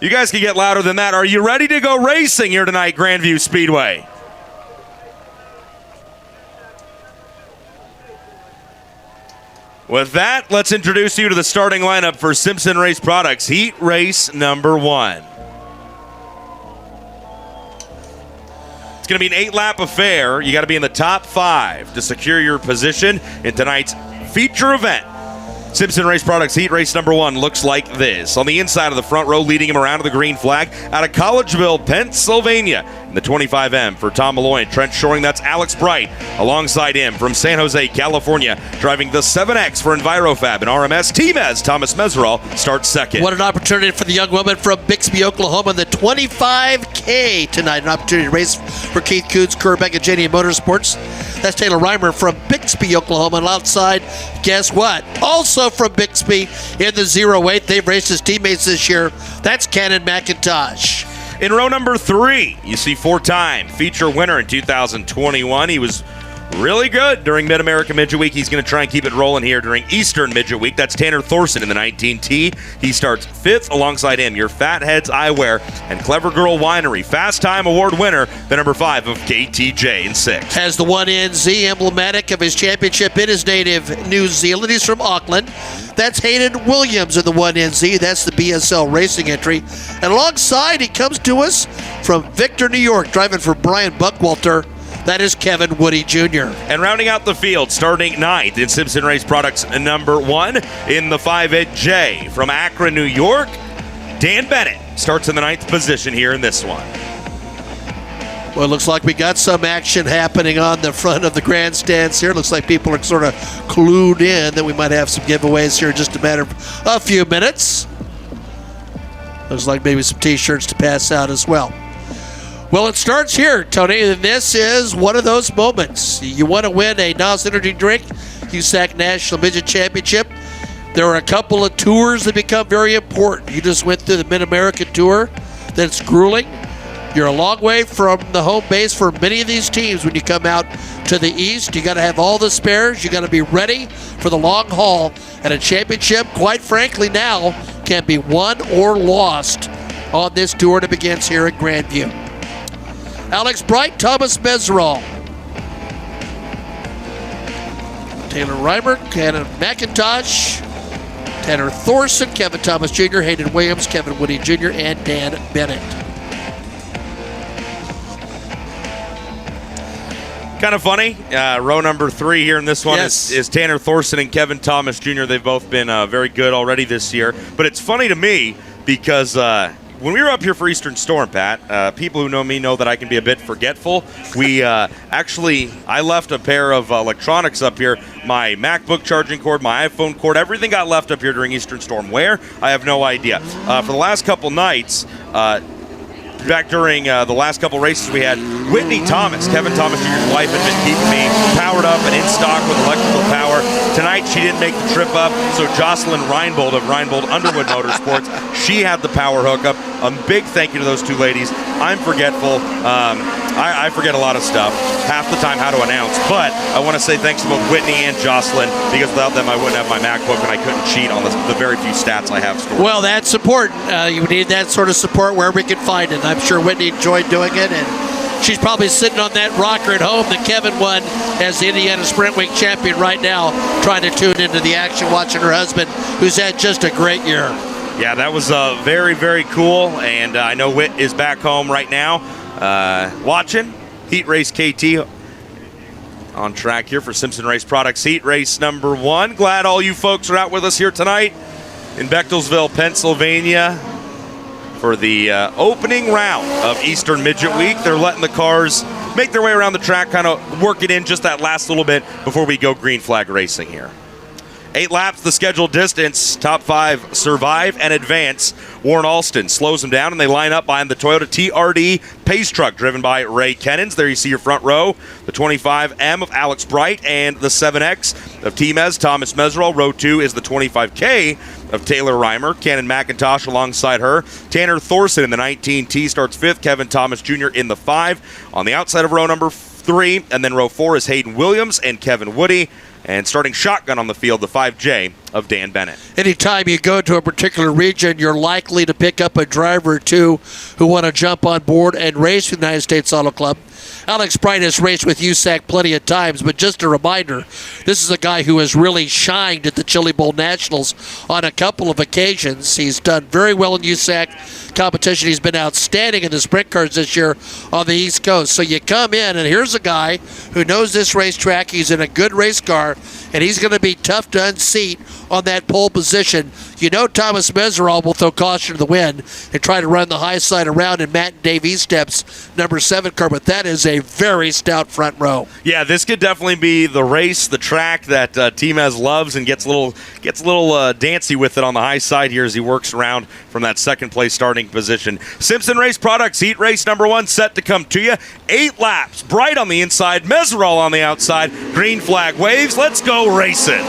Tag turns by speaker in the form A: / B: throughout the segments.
A: You guys can get louder than that. Are you ready to go racing here tonight, Grandview Speedway? With that, let's introduce you to the starting lineup for Simpson Race Products Heat Race number 1. It's going to be an 8-lap affair. You got to be in the top 5 to secure your position in tonight's feature event. Simpson Race Products Heat Race number 1 looks like this. On the inside of the front row, leading him around to the green flag, out of Collegeville, Pennsylvania, in the 25M for Tom Malloy and Trent Shoring. That's Alex Bright. Alongside him from San Jose, California, driving the 7X for EnviroFab and RMS, Team Thomas Meserol starts second.
B: What an opportunity for the young woman from Bixby, Oklahoma, in the 25K tonight. An opportunity to race for Keith Coots, Kerbeck, and Jenny Motorsports. That's Taylor Reimer from Bixby, Oklahoma. And outside, guess what? Also from Bixby in the 08. They've raced his teammates this year. That's Cannon McIntosh.
A: In row number 3, you see 4-time feature winner in 2021. He was really good during Mid-America Midget Week. He's going to try and keep it rolling here during Eastern Midget Week. That's Tanner Thorson in the 19T. He starts 5th alongside him. Your Fatheads Eyewear and Clever Girl Winery. Fast Time Award winner, the number 5 of KTJ in 6th.
B: Has the 1NZ emblematic of his championship in his native New Zealand. He's from Auckland. That's Hayden Williams in the 1NZ. That's the BSL Racing entry. And alongside, he comes to us from Victor, New York, driving for Brian Buckwalter. That is Kevin Woody Jr.
A: And rounding out the field, starting 9th in Simpson Race Products number 1 in the 5J from Akron, New York, Dan Bennett starts in the 9th position here in this one.
B: Well, it looks like we got some action happening on the front of the grandstands here. Looks like people are sort of clued in that we might have some giveaways here in just a matter of a few minutes. Looks like maybe some T-shirts to pass out as well. Well, it starts here, Tony, and this is one of those moments. You want to win a NOS Energy Drink, USAC National Midget Championship. There are a couple of tours that become very important. You just went through the Mid-America Tour. That's grueling. You're a long way from the home base for many of these teams when you come out to the east. You got to have all the spares. You got to be ready for the long haul. And a championship, quite frankly now, can be won or lost on this tour that begins here at Grandview. Alex Bright, Thomas Meserol. Taylor Reimer, Cannon McIntosh, Tanner Thorson, Kevin Thomas Jr., Hayden Williams, Kevin Woody Jr., and Dan Bennett.
A: Kind of funny. Row number 3 here in this one is Tanner Thorson and Kevin Thomas Jr. They've both been very good already this year. But it's funny to me because when we were up here for Eastern Storm, Pat, people who know me know that I can be a bit forgetful. We I left a pair of electronics up here. My MacBook charging cord, my iPhone cord, everything got left up here during Eastern Storm. Where? I have no idea. For the last couple nights, back during the last couple races we had, Whitney Thomas, Kevin Thomas Jr.'s wife, had been keeping me powered up and in stock with electrical power. Tonight she didn't make the trip up, so Jocelyn Reinbold of Reinbold Underwood Motorsports, she had the power hookup. A big thank you to those two ladies. I'm forgetful. I forget a lot of stuff, half the time how to announce, but I want to say thanks to both Whitney and Jocelyn, because without them I wouldn't have my MacBook and I couldn't cheat on the very few stats I have stored.
B: Well, that's important. You need that sort of support wherever we can find it. I'm sure Whitney enjoyed doing it, and she's probably sitting on that rocker at home that Kevin won as the Indiana Sprint Week champion right now, trying to tune into the action, watching her husband, who's had just a great year.
A: Yeah, that was very, very cool, and I know Whit is back home right now watching Heat Race KT on track here for Simpson Race Products Heat Race number 1. Glad all you folks are out with us here tonight in Bechtelsville, Pennsylvania for the opening round of Eastern Midget Week. They're letting the cars make their way around the track, kind of work it in just that last little bit before we go green flag racing here. 8 laps, the scheduled distance. Top 5 survive and advance. Warren Alston slows them down, and they line up behind the Toyota TRD Pace Truck, driven by Ray Kennens. There you see your front row, the 25M of Alex Bright and the 7X of Team Thomas Meserol. Row 2 is the 25K of Taylor Reimer. Cannon McIntosh alongside her. Tanner Thorson in the 19T starts 5th. Kevin Thomas Jr. in the 5. On the outside of row number 3, and then row 4 is Hayden Williams and Kevin Woody. And starting shotgun on the field, the 5J of Dan Bennett.
B: Anytime you go to a particular region, you're likely to pick up a driver or two who want to jump on board and race with the United States Auto Club. Alex Bright has raced with USAC plenty of times, but just a reminder, this is a guy who has really shined at the Chili Bowl Nationals on a couple of occasions. He's done very well in USAC competition. He's been outstanding in the sprint cars this year on the East Coast. So you come in, and here's a guy who knows this racetrack. He's in a good race car, and he's going to be tough to unseat on that pole position. You know Thomas Meserol will throw caution to the wind and try to run the high side around in Matt and Dave Eastep's number 7 car, but that is a very stout front row.
A: Yeah, this could definitely be the race, the track that T-Mez loves and gets a little dancy with it on the high side here as he works around from that second place starting position. Simpson Race Products Heat Race number 1 set to come to you. 8 laps, Bright on the inside, Meserol on the outside, green flag waves. Let's go racing.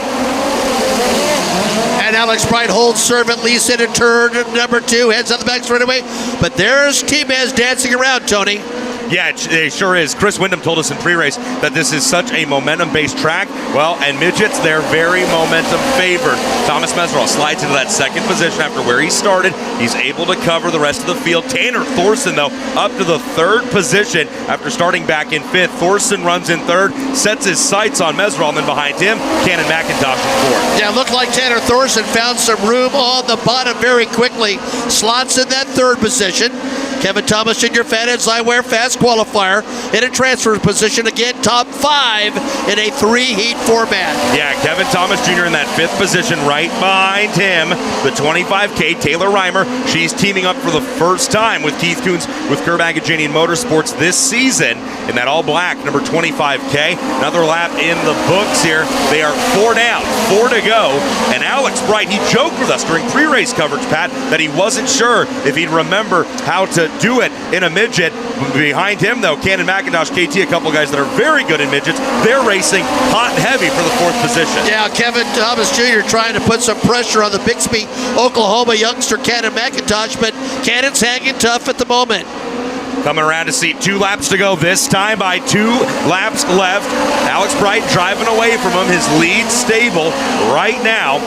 B: And Alex Bright holds serve at least in a turn. Number 2 heads on the back straightaway. But there's T-Mez dancing around, Tony.
A: Yeah, it sure is. Chris Wyndham told us in pre-race that this is such a momentum-based track. Well, and midgets, they're very momentum-favored. Thomas Meserol slides into that second position after where he started. He's able to cover the rest of the field. Tanner Thorson, though, up to the 3rd position after starting back in 5th. Thorson runs in 3rd, sets his sights on Meserol, and then behind him, Cannon McIntosh in 4th.
B: Yeah, looked like Tanner Thorson found some room on the bottom very quickly. Slots in that 3rd position. Kevin Thomas Jr. Fatheads Eyewear Fast Qualifier in a transfer position again, top 5 in a 3-heat format.
A: Yeah, Kevin Thomas Jr. in that 5th position, right behind him, the 25K Taylor Reimer. She's teaming up for the first time with Keith Coons with Curb Agajanian Motorsports this season in that all-black number 25K. Another lap in the books here. They are 4 down, 4 to go, and Alex Bright, he joked with us during pre-race coverage, Pat, that he wasn't sure if he'd remember how to do it in a midget. Behind him, though, Cannon McIntosh, KT, a couple guys that are very good in midgets. They're racing hot and heavy for the 4th position.
B: Yeah, Kevin Thomas Jr. trying to put some pressure on the Bixby, Oklahoma youngster Cannon McIntosh, but Cannon's hanging tough at the moment.
A: Coming around to see 2 laps to go, this time by 2 laps left. Alex Bright driving away from him, his lead stable right now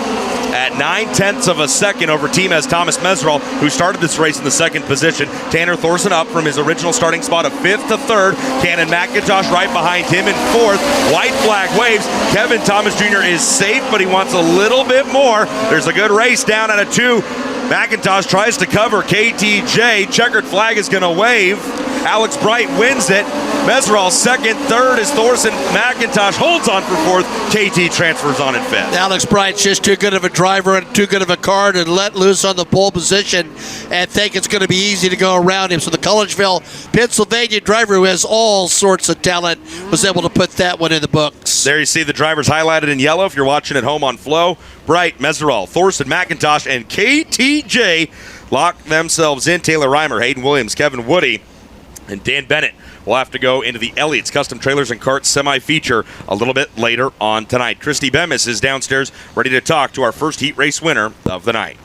A: at 9/10 of a second over T-Mez Thomas Meserol, who started this race in the 2nd position. Tanner Thorson up from his original starting spot of 5th to 3rd. Cannon McIntosh right behind him in 4th. White flag waves. Kevin Thomas Jr. is safe, but he wants a little bit more. There's a good race down at a 2. McIntosh tries to cover KTJ. Checkered flag is going to wave. Alex Bright wins it. Meserol 2nd, 3rd is Thorson. McIntosh holds on for 4th. KT transfers on in 5th.
B: Alex Bright's just too good of a driver and too good of a car to let loose on the pole position and think it's going to be easy to go around him. So the Collegeville, Pennsylvania driver who has all sorts of talent was able to put that one in the books.
A: There you see the drivers highlighted in yellow if you're watching at home on Flow. Bright, Meserol, Thorson, McIntosh, and KTJ lock themselves in. Taylor Reimer, Hayden Williams, Kevin Woody, and Dan Bennett will have to go into the Elliott's Custom Trailers and Carts semi-feature a little bit later on tonight. Christy Bemis is downstairs ready to talk to our first heat race winner of the night.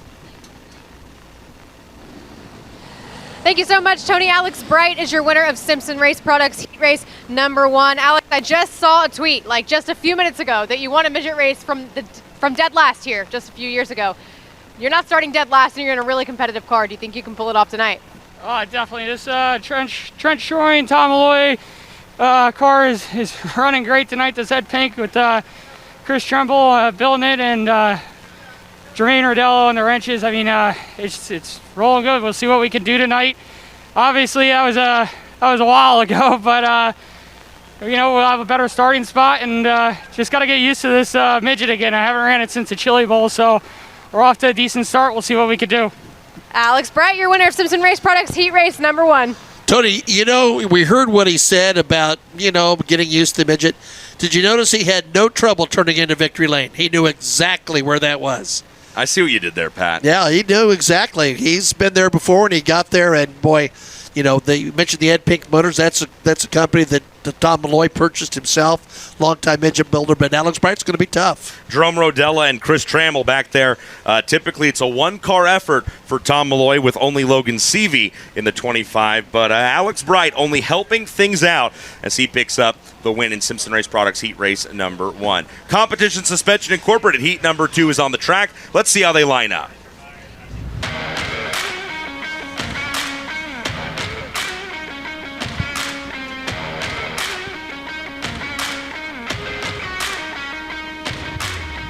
C: Thank you so much, Tony. Alex Bright is your winner of Simpson Race Products Heat Race number 1. Alex, I just saw a tweet like just a few minutes ago that you won a midget race from dead last here just a few years ago. You're not starting dead last and you're in a really competitive car. Do you think you can pull it off tonight?
D: Oh, definitely. This Trent Shore and Tom Malloy car is running great tonight. This Ed Pink with Chris Trumbull building it and Jermaine Rodello on the wrenches. I mean, it's rolling good. We'll see what we can do tonight. Obviously, that was a while ago, but you know, we'll have a better starting spot and just got to get used to this midget again. I haven't ran it since the Chili Bowl, so we're off to a decent start. We'll see what we can do.
C: Alex Bright, your winner of Simpson Race Products Heat Race number 1.
B: Tony, you know, we heard what he said about, you know, getting used to the midget. Did you notice he had no trouble turning into victory lane? He knew exactly where that was.
A: I see what you did there, Pat.
B: Yeah, he knew exactly. He's been there before, and he got there, and boy, you know, you mentioned the Ed Pink Motors. That's a company that Tom Malloy purchased himself. Longtime midget builder, but Alex Bright's going to be tough.
A: Jerome Rodella and Chris Trammell back there. Typically, it's a one-car effort for Tom Malloy with only Logan Seavey in the 25. But Alex Bright only helping things out as he picks up the win in Simpson Race Products Heat Race number 1. Competition Suspension Incorporated Heat number 2 is on the track. Let's see how they line up.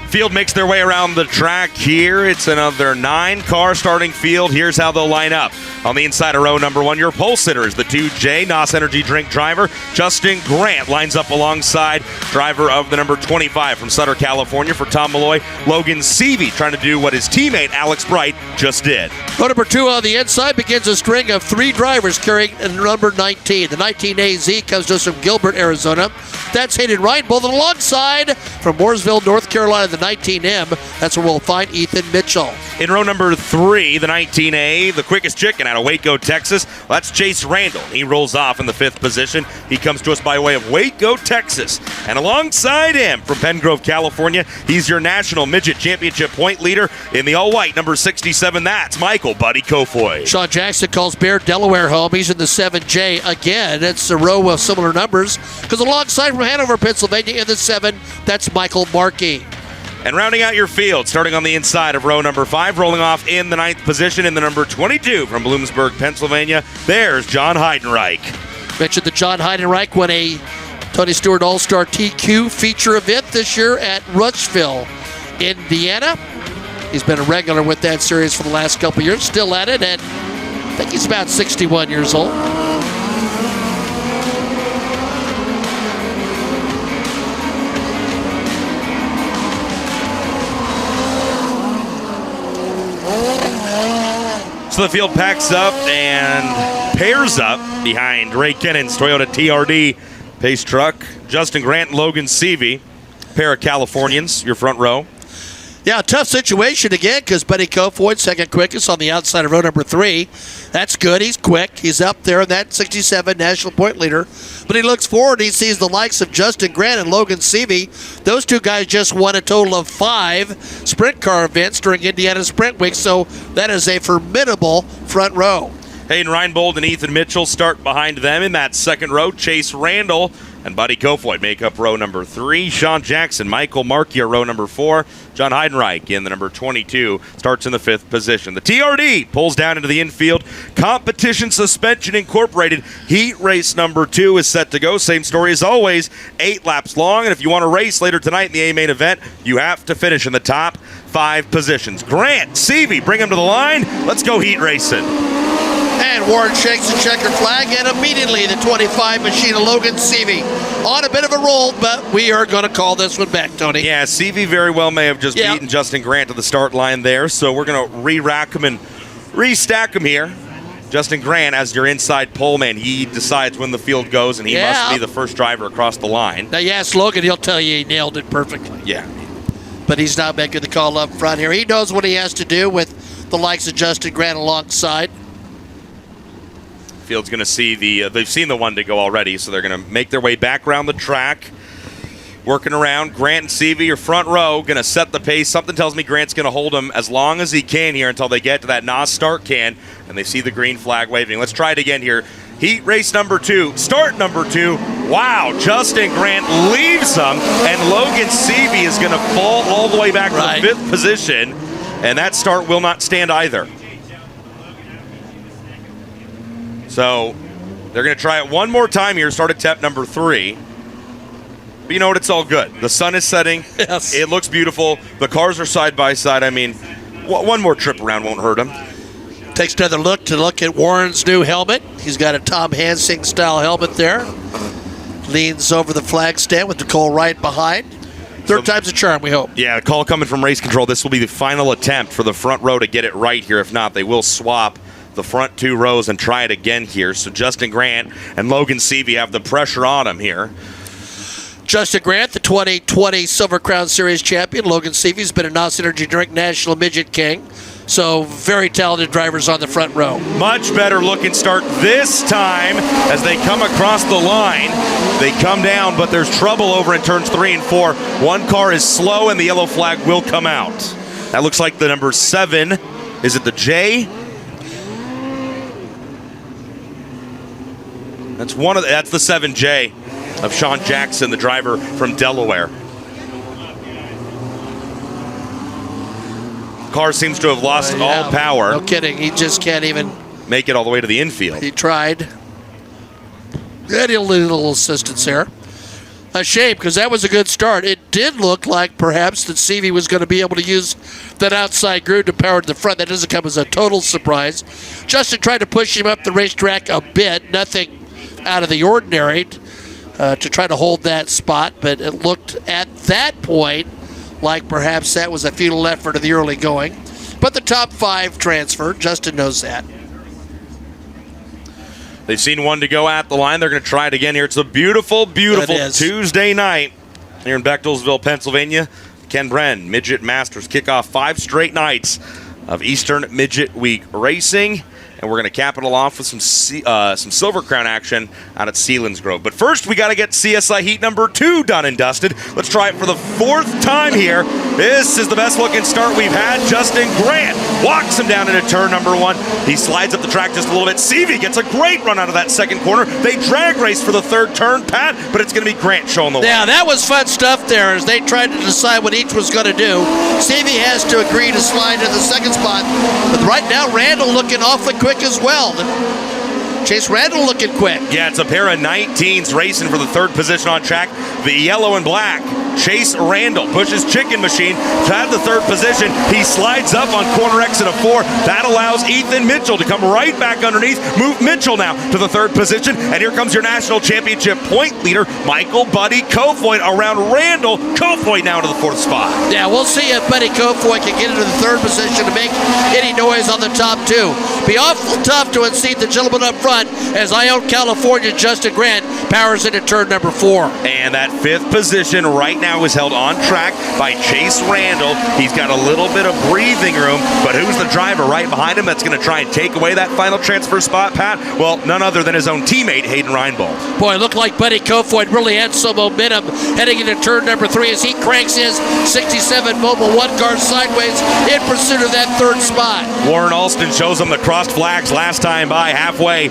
A: Field makes their way around the track here. It's another 9-car starting field. Here's how they'll line up. On the inside of row number 1, your pole sitter is the 2J NOS Energy Drink driver. Justin Grant lines up alongside driver of the number 25 from Sutter, California for Tom Malloy. Logan Seavey trying to do what his teammate Alex Bright just did.
B: Row number 2 on the inside begins a string of 3 drivers carrying number 19. The 19AZ comes to us from Gilbert, Arizona. That's Hayden Reinbold. And alongside from Mooresville, North Carolina, the 19M. That's where we'll find Ethan Mitchell.
A: In row number 3, the 19A, the quickest chicken out of Waco, Texas. Well, that's Chase Randall. He rolls off in the 5th position. He comes to us by way of Waco, Texas. And alongside him from Pengrove, California, he's your National Midget Championship point leader in the all-white number 67. That's Michael Buddy Kofoy.
B: Sean Jackson calls Bear, Delaware home. He's in the 7J again. It's a row of similar numbers because alongside from Hanover, Pennsylvania in the 7, that's Michael Markey.
A: And rounding out your field, starting on the inside of row number 5, rolling off in the 9th position in the number 22 from Bloomsburg, Pennsylvania, there's John Heidenreich.
B: Mentioned that John Heidenreich won a Tony Stewart All-Star TQ feature event this year at Rushville, Indiana. He's been a regular with that series for the last couple of years, still at it, and I think he's about 61 years old.
A: So the field packs up and pairs up behind Ray Kennon's Toyota TRD pace truck. Justin Grant and Logan Seavey, pair of Californians, your front row.
B: Yeah, tough situation again because Buddy Kofoid, second quickest on the outside of row number 3. That's good. He's quick. He's up there in that 67 national point leader. But he looks forward. He sees the likes of Justin Grant and Logan Seavey. Those two guys just won a total of 5 sprint car events during Indiana Sprint Week. So that is a formidable front row.
A: Hayden Reinbold and Ethan Mitchell start behind them in that second row. Chase Randall and Buddy Kofoid make up row number 3. Sean Jackson, Michael Markey are row number 4. John Heidenreich in the number 22 starts in the 5th position. The TRD pulls down into the infield. Competition Suspension Incorporated Heat Race number 2 is set to go. Same story as always, 8 laps long. And if you want to race later tonight in the A main event, you have to finish in the top 5 positions. Grant, Seavey, bring him to the line. Let's go heat racing.
B: And Warren shakes the checkered flag, and immediately the 25 machine of Logan Seavey on a bit of a roll, but we are going to call this one back, Tony.
A: Yeah, Seavey very well may have just beaten Justin Grant to the start line there, so we're going to re-rack him and restack him here. Justin Grant, as your inside pole man, he decides when the field goes, and he must be the first driver across the line.
B: Now, you ask Logan, he'll tell you he nailed it perfectly.
A: Yeah.
B: But he's not making the call up front here. He knows what he has to do with the likes of Justin Grant alongside.
A: Field's going to see they've seen the one to go already, so they're going to make their way back around the track. Working around, Grant and Seavey, your front row, going to set the pace. Something tells me Grant's going to hold him as long as he can here until they get to that NOS start can, and they see the green flag waving. Let's try it again here. Heat race number 2, start number 2. Wow, Justin Grant leaves him, and Logan Seavey is going to fall all the way back to the 5th position, and that start will not stand either. So they're going to try it one more time here, start attempt number 3. But you know what? It's all good. The sun is setting.
B: Yes.
A: It looks beautiful. The cars are side by side. I mean, one more trip around won't hurt them.
B: Takes another look at Warren's new helmet. He's got a Tom Hansing style helmet there. Leans over the flag stand with Nicole Wright behind. Third time's a charm, we hope.
A: Yeah, a call coming from race control. This will be the final attempt for the front row to get it right here. If not, they will swap the front 2 rows and try it again here. So Justin Grant and Logan Seavey have the pressure on him here.
B: Justin Grant, the 2020 Silver Crown Series champion. Logan Seavey's been a NOS Energy Drink National Midget King. So very talented drivers on the front row.
A: Much better looking start this time as they come across the line. They come down, but there's trouble over in turns 3 and 4. One car is slow, and the yellow flag will come out. That looks like the number 7. Is it the J? That's that's the 7J of Sean Jackson, the driver from Delaware. Car seems to have lost all power.
B: No kidding. He just can't even
A: make it all the way to the infield.
B: He tried. And he'll need a little assistance there. A shame, because that was a good start. It did look like perhaps that Seavey was going to be able to use that outside groove to power to the front. That doesn't come as a total surprise. Justin tried to push him up the racetrack a bit. Nothing out of the ordinary to try to hold that spot, but it looked at that point like perhaps that was a futile effort of the early going. But the top 5 transferred. Justin knows that.
A: They've seen one to go at the line. They're going to try it again here. It's a beautiful, beautiful Tuesday night here in Bechtelsville, Pennsylvania. Ken Bren, Midget Masters, kick off 5 straight nights of Eastern Midget Week Racing. And we're going to cap it all off with some Silver Crown action out at Selinsgrove. But first, we got to get CSI Heat number 2 done and dusted. Let's try it for the 4th time here. This is the best looking start we've had. Justin Grant walks him down into turn number 1. He slides up the track just a little bit. Seavey gets a great run out of that second corner. They drag race for the 3rd turn, Pat, but it's going to be Grant showing the way.
B: Yeah, that was fun stuff there as they tried to decide what each was going to do. Seavey has to agree to slide to the 2nd spot. But right now, Randall looking awfully quick as well. Chase Randall looking quick.
A: Yeah, it's a pair of 19s racing for the 3rd position on track. The yellow and black. Chase Randall pushes Chicken Machine to have the 3rd position. He slides up on corner exit of 4. That allows Ethan Mitchell to come right back underneath. Move Mitchell now to the 3rd position. And here comes your national championship point leader, Michael Buddy Kofoid around Randall. Kofoid now to the 4th spot.
B: Yeah, we'll see if Buddy Kofoid can get into the 3rd position to make any noise on the top 2. Be awful tough to unseat the gentleman up front as Ione, California, Justin Grant powers into turn number 4.
A: And that 5th position right now is held on track by Chase Randall. He's got a little bit of breathing room, but who's the driver right behind him that's going to try and take away that final transfer spot, Pat? Well, none other than his own teammate, Hayden Reinbold.
B: Boy, it looked like Buddy Kofoid really had some momentum heading into turn number 3 as he cranks his 67 Mobile 1 car sideways in pursuit of that 3rd spot.
A: Warren Alston shows them the crossed flags last time by halfway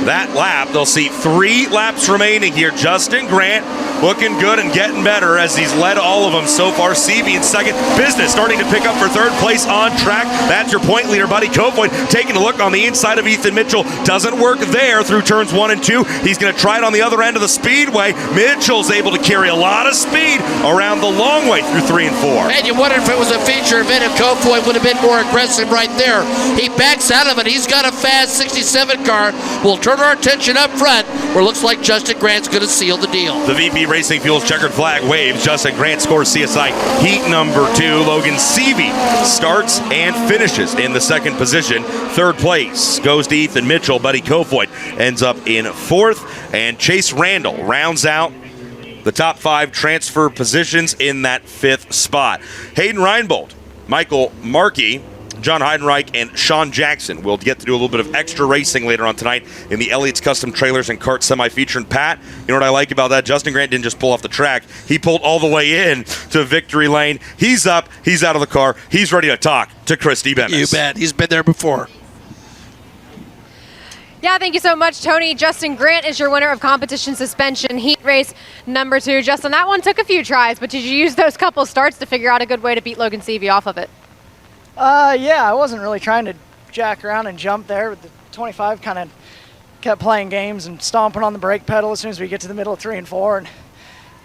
A: that lap. They'll see 3 laps remaining here. Justin Grant looking good and getting better as he's led all of them so far. Seavey in 2nd. Business starting to pick up for 3rd place on track. That's your point leader, Buddy Kofoid, taking a look on the inside of Ethan Mitchell. Doesn't work there through turns 1 and 2. He's going to try it on the other end of the speedway. Mitchell's able to carry a lot of speed around the long way through 3 and 4.
B: And you wonder if it was a feature event if Kofoid would have been more aggressive right there. He backs out of it. He's got a fast 67 car. We'll turn our attention up front where it looks like Justin Grant's going to seal the deal.
A: The VP Racing Fuels checkered flag waves. Justin Grant scores CSI Heat number 2. Logan Seavey starts and finishes in the 2nd position. 3rd place goes to Ethan Mitchell. Buddy Kofoid ends up in 4th. And Chase Randall rounds out the top 5 transfer positions in that 5th spot. Hayden Reinbold, Michael Markey, John Heidenreich, and Sean Jackson will get to do a little bit of extra racing later on tonight in the Elliott's Custom Trailers and Kart Semi-Feature. And Pat, you know what I like about that? Justin Grant didn't just pull off the track. He pulled all the way in to victory lane. He's up. He's out of the car. He's ready to talk to Christy Bemis.
B: You bet. He's been there before.
C: Yeah, thank you so much, Tony. Justin Grant is your winner of competition suspension heat race number 2. Justin, that one took a few tries, but did you use those couple starts to figure out a good way to beat Logan Seavey off of it?
E: Yeah, I wasn't really trying to jack around and jump there. The 25 kind of kept playing games and stomping on the brake pedal as soon as we get to the middle of 3 and 4. And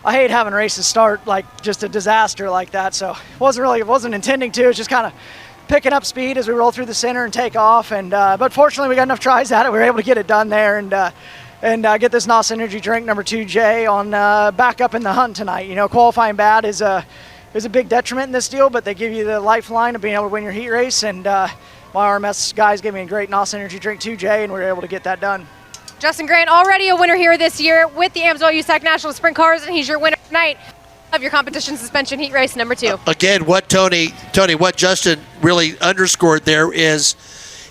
E: I hate having races start like just a disaster like that. So wasn't intending to. It's just kind of picking up speed as we roll through the center and take off. And but fortunately, we got enough tries at it. We were able to get it done there and get this NOS Energy drink number 2J on back up in the hunt tonight. You know, qualifying bad is a big detriment in this deal, but they give you the lifeline of being able to win your heat race, and my RMS guys gave me a great NOS Energy Drink 2J, and we were able to get that done.
C: Justin Grant, already a winner here this year with the Amsoil USAC National Sprint Cars, and he's your winner tonight of your competition suspension heat race number 2.
B: Again, what what Justin really underscored there is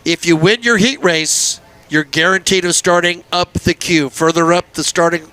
B: if you win your heat race, you're guaranteed of starting up the queue, further up the starting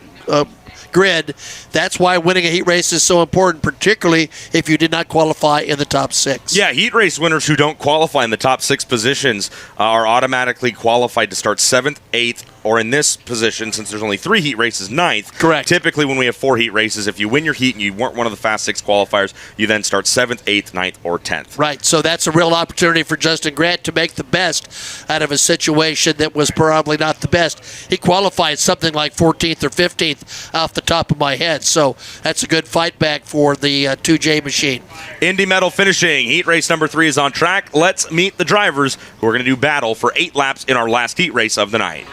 B: grid. That's why winning a heat race is so important, particularly if you did not qualify in the top 6.
A: Yeah, heat race winners who don't qualify in the top 6 positions are automatically qualified to start 7th, 8th, or in this position, since there's only 3 heat races, 9th.
B: Correct.
A: Typically, when we have 4 heat races, if you win your heat and you weren't one of the Fast 6 qualifiers, you then start 7th, 8th, 9th, or 10th.
B: Right, so that's a real opportunity for Justin Grant to make the best out of a situation that was probably not the best. He qualified something like 14th or 15th off the top of my head, so that's a good fight back for the 2J machine.
A: Indy Medal finishing. Heat race number 3 is on track. Let's meet the drivers who are going to do battle for 8 laps in our last heat race of the night.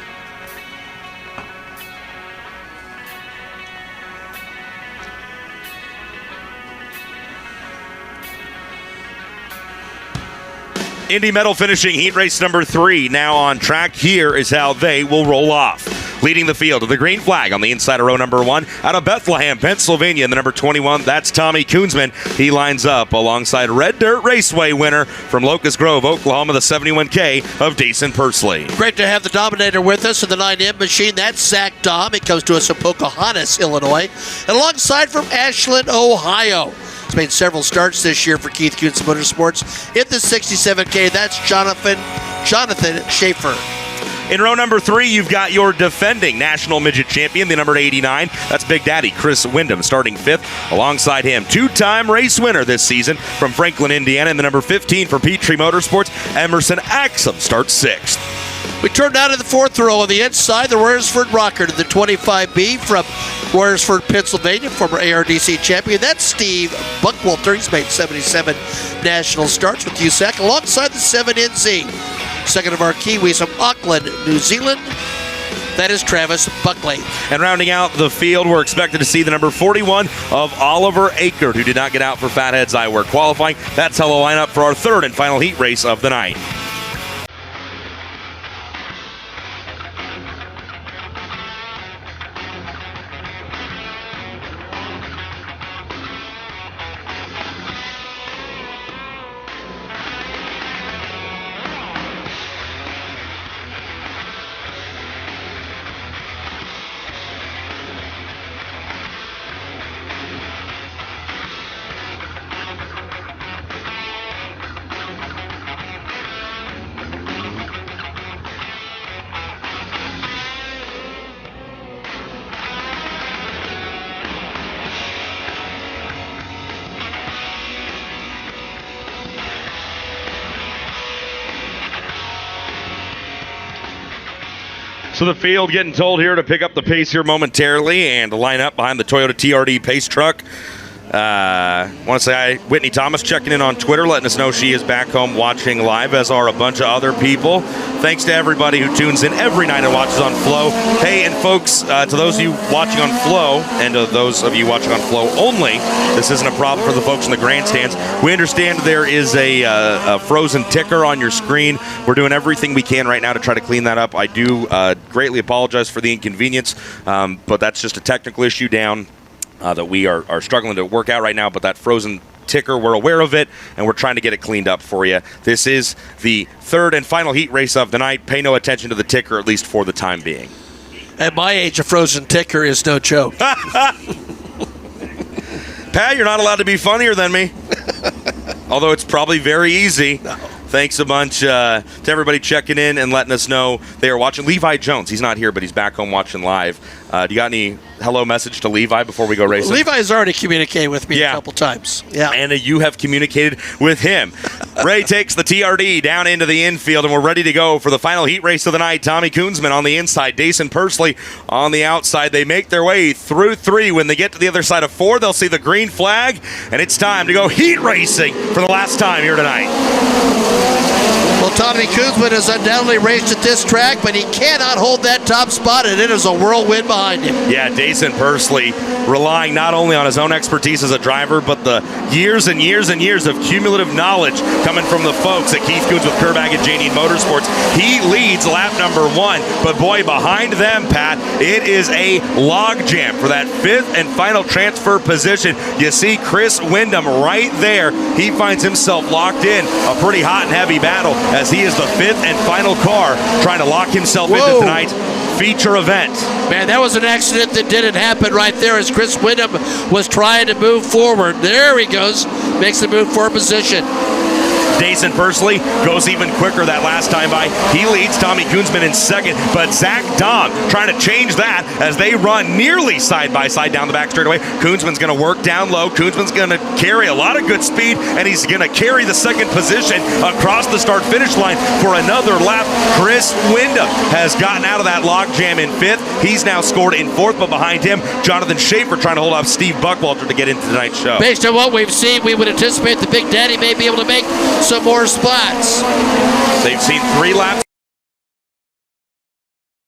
A: Indy Medal finishing heat race number 3 now on track. Here is how they will roll off. Leading the field of the green flag on the inside of row number 1 out of Bethlehem, Pennsylvania, in the number 21, that's Tommy Koonsman. He lines up alongside Red Dirt Raceway winner from Locust Grove, Oklahoma, the 71K of Dason Pursley.
B: Great to have the Dominator with us in the 9M machine. That's Zach Dom. He comes to us from Pocahontas, Illinois. And alongside from Ashland, Ohio. He's made several starts this year for Keith Kunz Motorsports. In the 67K, that's Jonathan Schaefer.
A: In row number 3, you've got your defending National Midget Champion, the number 89. That's Big Daddy Chris Wyndham, starting 5th. Alongside him, 2-time race winner this season from Franklin, Indiana, and the number 15 for Petrie Motorsports, Emerson Axum, starts 6th.
B: We turn down to the 4th row on the inside, the Royersford Rocker to the 25B from Royersford, Pennsylvania, former ARDC champion. That's Steve Buckwalter. He's made 77 national starts with USAC alongside the 7NZ. Second of our Kiwis from Auckland, New Zealand. That is Travis Buckley.
A: And rounding out the field, we're expected to see the number 41 of Oliver Akert, who did not get out for Fatheads Eyewear qualifying. That's how the lineup for our 3rd and final heat race of the night. So the field getting told here to pick up the pace here momentarily and line up behind the Toyota TRD pace truck. I want to say hi, Whitney Thomas checking in on Twitter, letting us know she is back home watching live, as are a bunch of other people. Thanks to everybody who tunes in every night and watches on Flow. Hey, and folks, to those of you watching on Flow, and to those of you watching on Flow only, this isn't a problem for the folks in the grandstands. We understand there is a frozen ticker on your screen. We're doing everything we can right now to try to clean that up. I do greatly apologize for the inconvenience, but that's just a technical issue down that we are struggling to work out right now, but that frozen ticker, we're aware of it, and we're trying to get it cleaned up for you. This is the 3rd and final heat race of the night. Pay no attention to the ticker, at least for the time being.
B: At my age, a frozen ticker is no joke.
A: Pat, you're not allowed to be funnier than me. Although it's probably very easy. No. Thanks a bunch to everybody checking in and letting us know they are watching. Levi Jones, he's not here, but he's back home watching live. Do you got any hello message to Levi before we go racing?
B: Levi has already communicated with me a couple times. Yeah,
A: and you have communicated with him. Ray takes the TRD down into the infield, and we're ready to go for the final heat race of the night. Tommy Koonsman on the inside, Dason Pursley on the outside. They make their way through 3. When they get to the other side of 4, they'll see the green flag, and it's time to go heat racing for the last time here tonight.
B: Well, Tommy Kuzman has undoubtedly raced at this track, but he cannot hold that top spot, and it is a whirlwind behind him.
A: Yeah, Dason Pursley relying not only on his own expertise as a driver, but the years and years and years of cumulative knowledge coming from the folks at Keith Coons with Kerbag and Janine Motorsports. He leads lap number 1, but boy, behind them, Pat, it is a logjam for that 5th and final transfer position. You see Chris Windham right there. He finds himself locked in a pretty hot and heavy battle as he is the 5th and final car trying to lock himself into tonight's feature event.
B: Man, that was an accident that didn't happen right there as Chris Windham was trying to move forward. There he goes, makes the move for a position.
A: Dason Pursley goes even quicker that last time by. He leads Tommy Koonsman in second, but Zach Dahm trying to change that as they run nearly side by side down the back straightaway. Koonsman's going to work down low. Koonsman's going to carry a lot of good speed, and he's going to carry the second position across the start-finish line for another lap. Chris Windham has gotten out of that logjam in 5th. He's now scored in 4th, but behind him, Jonathan Schaefer trying to hold off Steve Buckwalter to get into tonight's show.
B: Based on what we've seen, we would anticipate the Big Daddy may be able to make some more spots.
A: They've seen 3 laps.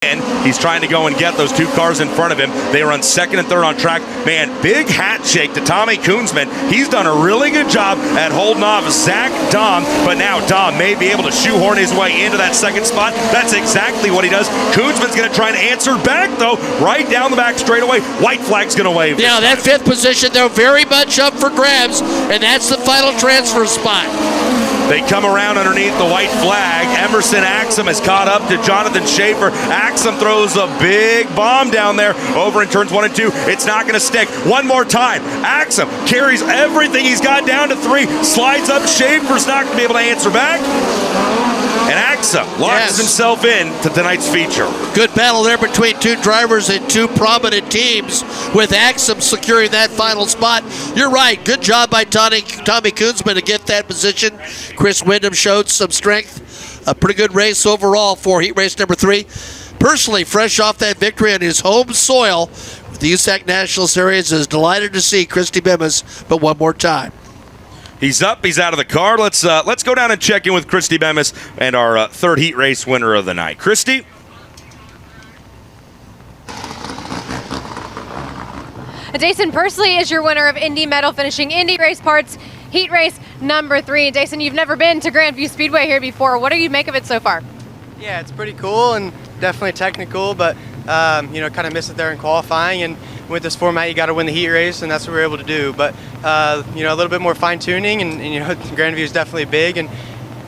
A: And he's trying to go and get those 2 cars in front of him. They run 2nd and 3rd on track. Man, big hat shake to Tommy Koonsman. He's done a really good job at holding off Zach Dahm, but now Dahm may be able to shoehorn his way into that 2nd spot. That's exactly what he does. Koonsman's going to try and answer back, though, right down the back straightaway. White flag's going to wave.
B: Yeah, that 5th position, though, very much up for grabs, and that's the final transfer spot.
A: They come around underneath the white flag. Emerson Axum is caught up to Jonathan Schaefer. Axum throws a big bomb down there over in turns 1 and 2. It's not going to stick. One more time. Axum carries everything he's got down to 3. Slides up. Schaefer's not going to be able to answer back. And Axum locks himself in to tonight's feature.
B: Good battle there between 2 drivers and 2 prominent teams, with Axum securing that final spot. You're right. Good job by Tommy Koonsman to get that position. Chris Windham showed some strength. A pretty good race overall for heat race number 3. Personally, fresh off that victory on his home soil with the USAC National Series, is delighted to see Christy Bemis, but one more time.
A: He's up. He's out of the car. Let's go down and check in with Christy Bemis and our 3rd heat race winner of the night. Christy?
C: Dason Pursley is your winner of Indy Medal, finishing Indy Race Parts heat race number 3. Dason, you've never been to Grandview Speedway here before. What do you make of it so far?
F: Yeah, it's pretty cool and definitely technical, but kind of missed it there in qualifying. And with this format, you got to win the heat race, and that's what we're able to do. But a little bit more fine tuning, and Grandview is definitely big, and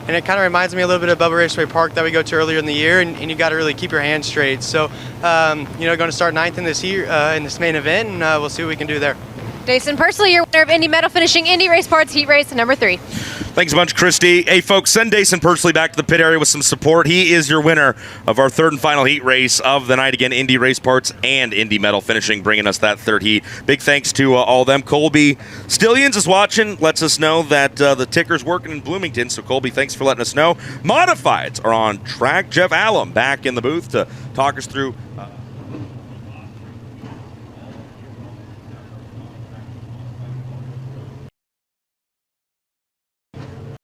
F: it kind of reminds me a little bit of Bubba Raceway Park that we go to earlier in the year, and you got to really keep your hands straight. So, going to start 9th in this in this main event, and we'll see what we can do there.
C: Dason Pursley, your winner of Indy Medal, finishing Indy Race Parts heat race number 3.
A: Thanks a bunch, Christy. Hey, folks, send Dason Pursley back to the pit area with some support. He is your winner of our 3rd and final heat race of the night. Again, Indy Race Parts and Indy Medal finishing, bringing us that 3rd heat. Big thanks to all them. Colby Stillions is watching, lets us know that the ticker's working in Bloomington. So, Colby, thanks for letting us know. Modifieds are on track. Jeff Allen back in the booth to talk us through